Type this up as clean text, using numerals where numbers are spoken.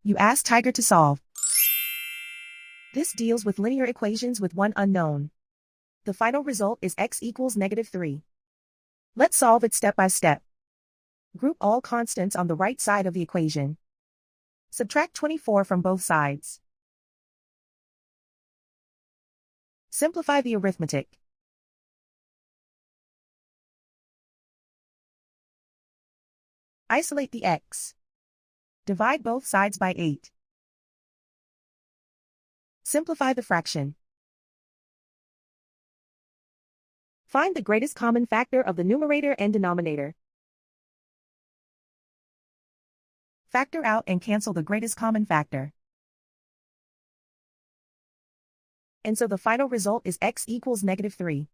You ask Tiger to solve. This deals with linear equations with one unknown. The final result is x equals -3. Let's solve it step by step. Group all constants on the right side of the equation. Subtract 24 from both sides. Simplify the arithmetic. Isolate the x. Divide both sides by 8. Simplify the fraction. Find the greatest common factor of the numerator and denominator. Factor out and cancel the greatest common factor. And so the final result is x equals -3.